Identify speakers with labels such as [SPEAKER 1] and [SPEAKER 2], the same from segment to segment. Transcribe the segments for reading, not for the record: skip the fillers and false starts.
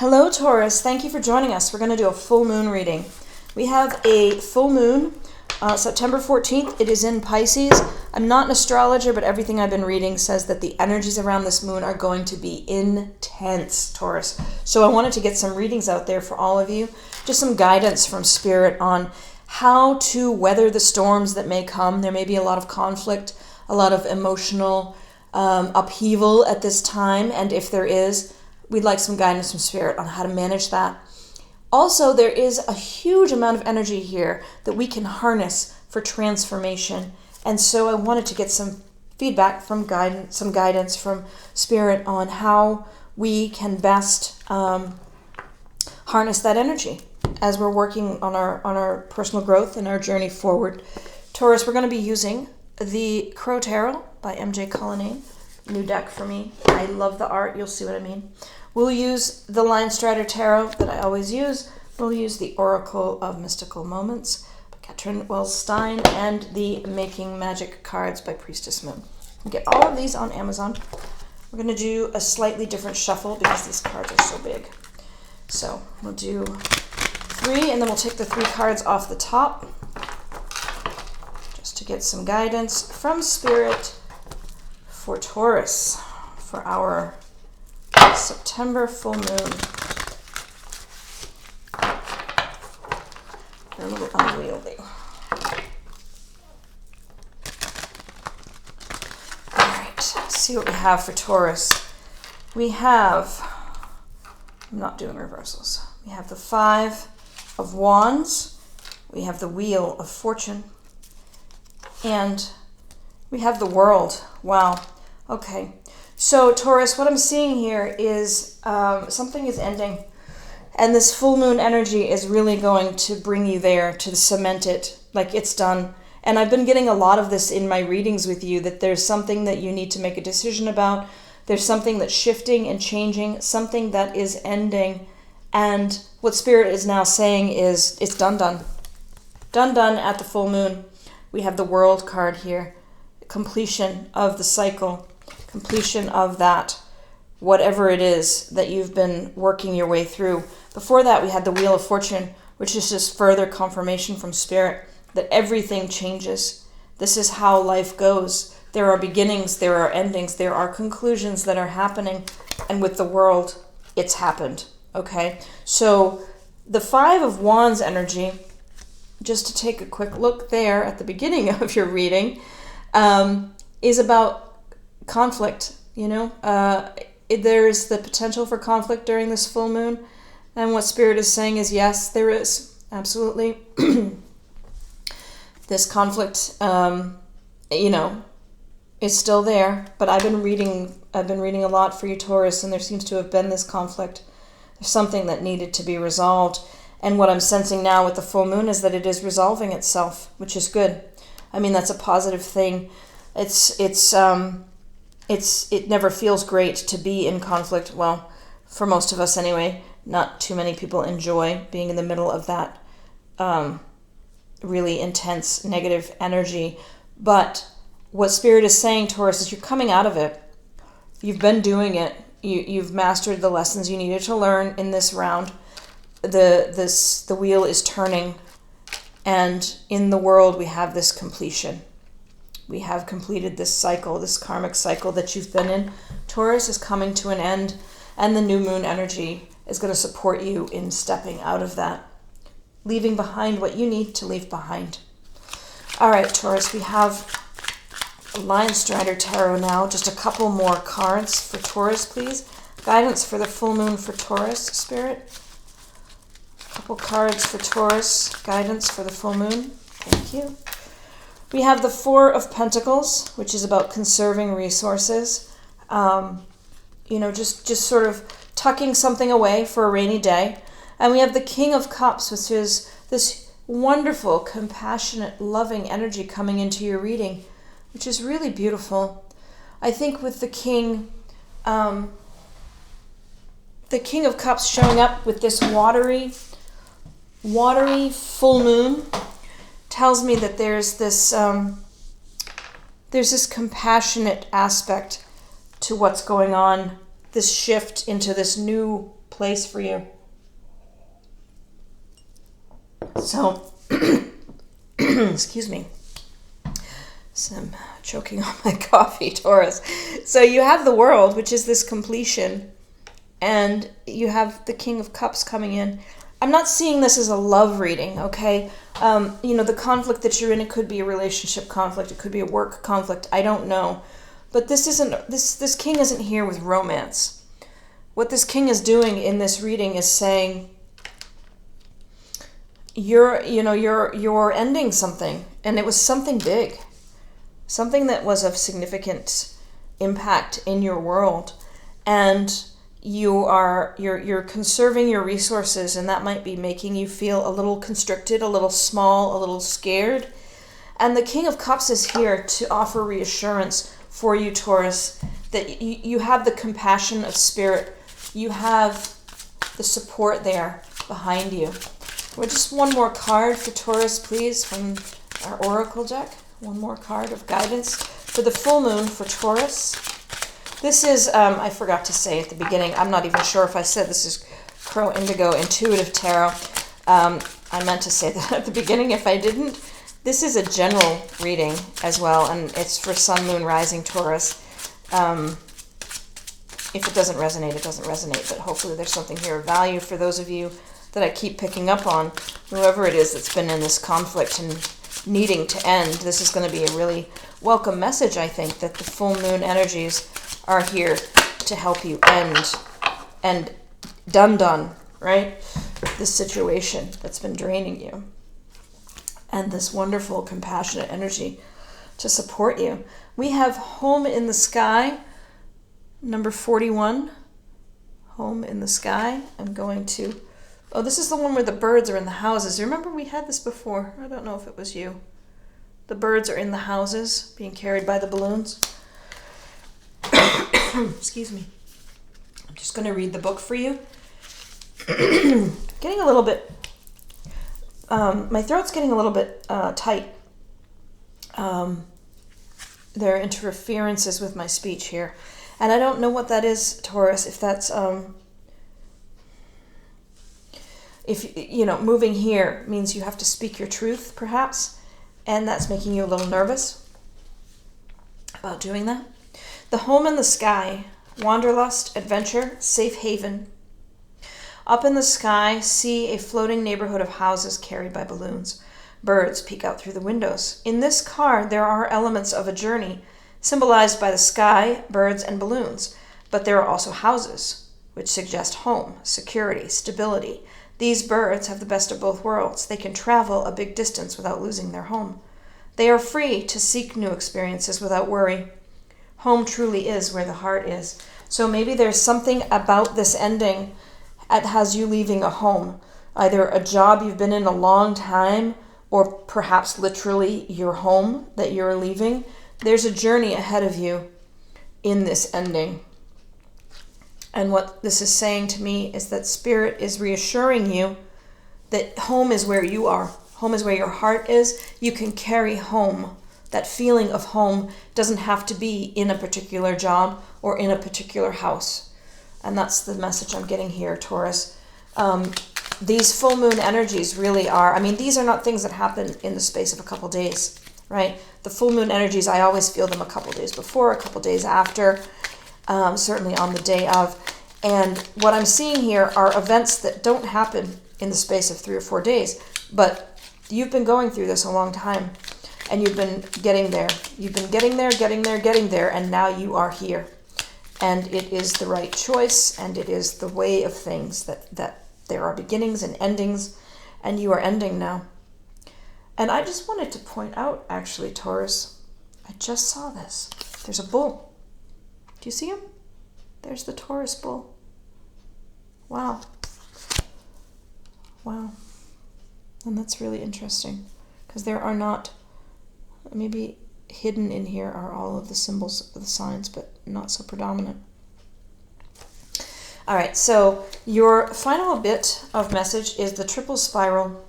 [SPEAKER 1] Hello, Taurus. Thank you for joining us. We're going to do a full moon reading. We have a full moon, September 14th. It is in Pisces. I'm not an astrologer, but everything I've been reading says that the energies around this moon are going to be intense, Taurus. So I wanted to get some readings out there for all of you, just some guidance from Spirit on how to weather the storms that may come. There may be a lot of conflict, a lot of emotional upheaval at this time, and if there is, we'd like some guidance from Spirit on how to manage that. Also, there is a huge amount of energy here that we can harness for transformation. And so I wanted to get some feedback from guidance, some guidance from Spirit on how we can best harness that energy as we're working on our personal growth and our journey forward. Taurus, we're going to be using the Crow Tarot by MJ Cullinane. New deck for me. I love the art. You'll see what I mean. We'll use the Linestrider Tarot that I always use. We'll use the Oracle of Mystical Moments by Catherine Wells Stein and the Making Magic cards by Priestess Moon. You get all of these on Amazon. We're going to do a slightly different shuffle because these cards are so big. So we'll do 3, and then we'll take the 3 cards off the top just to get some guidance from Spirit for Taurus for our September full moon. They're a little unwieldy. All right, let's see what we have for Taurus. We have, I'm not doing reversals. We have the 5 of Wands. We have the Wheel of Fortune. And we have the World. Wow. Okay. So, Taurus, what I'm seeing here is something is ending. And this full moon energy is really going to bring you there to cement it like it's done. And I've been getting a lot of this in my readings with you, that there's something that you need to make a decision about. There's something that's shifting and changing, something that is ending. And what Spirit is now saying is it's done. Done at the full moon. We have the World card here. Completion of the cycle. Completion of that, whatever it is that you've been working your way through. Before that, we had the Wheel of Fortune, which is just further confirmation from Spirit that everything changes. This is how life goes. There are beginnings, there are endings, there are conclusions that are happening. And with the World, it's happened. Okay? So the 5 of Wands energy, just to take a quick look there at the beginning of your reading, is about conflict. There's the potential for conflict during this full moon, and what Spirit is saying is yes, there is absolutely this conflict. Is still there, but I've been reading a lot for you, Taurus, and there seems to have been this conflict. There's something that needed to be resolved, and what I'm sensing now with the full moon is that it is resolving itself, which is good. I mean, that's a positive thing. It never feels great to be in conflict. Well, for most of us anyway. Not too many people enjoy being in the middle of that really intense negative energy. But what Spirit is saying, Taurus, is you're coming out of it. You've been doing it. You've mastered the lessons you needed to learn in this round. The wheel is turning, and in the World we have this completion. We have completed this cycle, this karmic cycle that you've been in. Taurus is coming to an end, and the new moon energy is going to support you in stepping out of that, leaving behind what you need to leave behind. All right, Taurus, we have Linestrider Tarot now. Just a couple more cards for Taurus, please. Guidance for the full moon for Taurus, Spirit. A couple cards for Taurus. Guidance for the full moon. Thank you. We have the 4 of Pentacles, which is about conserving resources. Just sort of tucking something away for a rainy day. And we have the King of Cups, which is this wonderful, compassionate, loving energy coming into your reading, which is really beautiful. I think with the King of Cups showing up with this watery full moon tells me that there's this compassionate aspect to what's going on, this shift into this new place for you. So, excuse me. So I'm choking on my coffee, Taurus. So you have the World, which is this completion, and you have the King of Cups coming in. I'm not seeing this as a love reading, okay? You know, the conflict that you're in, it could be a relationship conflict, it could be a work conflict, I don't know. But this king isn't here with romance. What this king is doing in this reading is saying, you're ending something, and it was something big. Something that was of significant impact in your world, and you're conserving your resources, and that might be making you feel a little constricted, a little small, a little scared. And the King of Cups is here to offer reassurance for you, Taurus, that you have the compassion of spirit, you have the support there behind you. Well, just one more card for Taurus, please, from our Oracle deck. One more card of guidance for the full moon for Taurus. This is, I forgot to say at the beginning, I'm not even sure if I said this is Crow Indigo Intuitive Tarot. I meant to say that at the beginning. If I didn't, this is a general reading as well, and it's for Sun, Moon, Rising, Taurus. If it doesn't resonate, it doesn't resonate, but hopefully there's something here of value for those of you that I keep picking up on, whoever it is that's been in this conflict and needing to end. This is going to be a really welcome message, I think, that the full moon energies are here to help you end and done, right? This situation that's been draining you. And this wonderful, compassionate energy to support you. We have Home in the Sky, number 41. Home in the Sky. I'm going to... Oh, this is the one where the birds are in the houses. Remember we had this before. I don't know if it was you. The birds are in the houses, being carried by the balloons. Excuse me. I'm just going to read the book for you. Getting a little bit... my throat's getting a little bit tight. There are interferences with my speech here. And I don't know what that is, Taurus, if that's... If, you know, moving here means you have to speak your truth, perhaps, and that's making you a little nervous about doing that. The Home in the Sky, wanderlust, adventure, safe haven. Up in the sky, see a floating neighborhood of houses carried by balloons. Birds peek out through the windows. In this card, there are elements of a journey, symbolized by the sky, birds, and balloons, but there are also houses, which suggest home, security, stability. These birds have the best of both worlds. They can travel a big distance without losing their home. They are free to seek new experiences without worry. Home truly is where the heart is. So maybe there's something about this ending that has you leaving a home, either a job you've been in a long time, or perhaps literally your home that you're leaving. There's a journey ahead of you in this ending. And what this is saying to me is that Spirit is reassuring you that home is where you are. Home is where your heart is. You can carry home. That feeling of home doesn't have to be in a particular job or in a particular house. And that's the message I'm getting here, Taurus. These full moon energies really are, I mean, these are not things that happen in the space of a couple days, right? The full moon energies, I always feel them a couple days before, a couple days after. Certainly on the day of. And what I'm seeing here are events that don't happen in the space of 3 or 4 days, but you've been going through this a long time, and you've been getting there. You've been getting there, and now you are here. And it is the right choice, and it is the way of things that there are beginnings and endings, and you are ending now. And I just wanted to point out, actually, Taurus, I just saw this. There's a bull. Do you see him? There's the Taurus bull. Wow. Wow. And that's really interesting, because there are not, maybe hidden in here are all of the symbols of the signs, but not so predominant. All right, so your final bit of message is the triple spiral.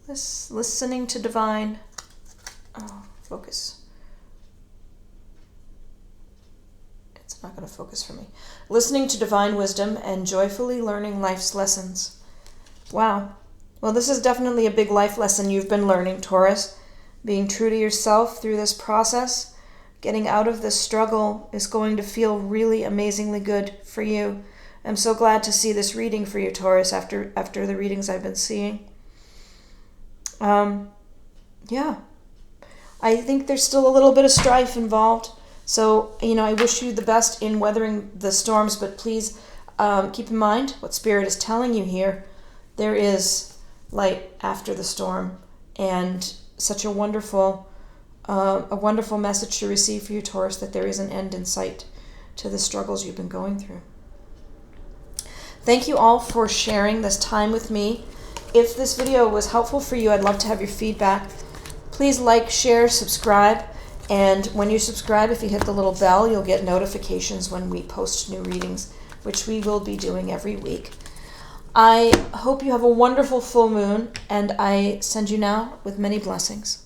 [SPEAKER 1] Listening to divine. Oh, focus. It's It's not going to focus for me. Listening to divine wisdom and joyfully learning life's lessons. Wow. Well, this is definitely a big life lesson you've been learning, Taurus. Being true to yourself through this process, getting out of this struggle is going to feel really amazingly good for you. I'm so glad to see this reading for you, Taurus, after the readings I've been seeing. Yeah. I think there's still a little bit of strife involved. So, I wish you the best in weathering the storms, but please keep in mind what Spirit is telling you here. There is light after the storm, and such a wonderful message to receive for you, Taurus, that there is an end in sight to the struggles you've been going through. Thank you all for sharing this time with me. If this video was helpful for you, I'd love to have your feedback. Please like, share, subscribe, and when you subscribe, if you hit the little bell, you'll get notifications when we post new readings, which we will be doing every week. I hope you have a wonderful full moon, and I send you now with many blessings.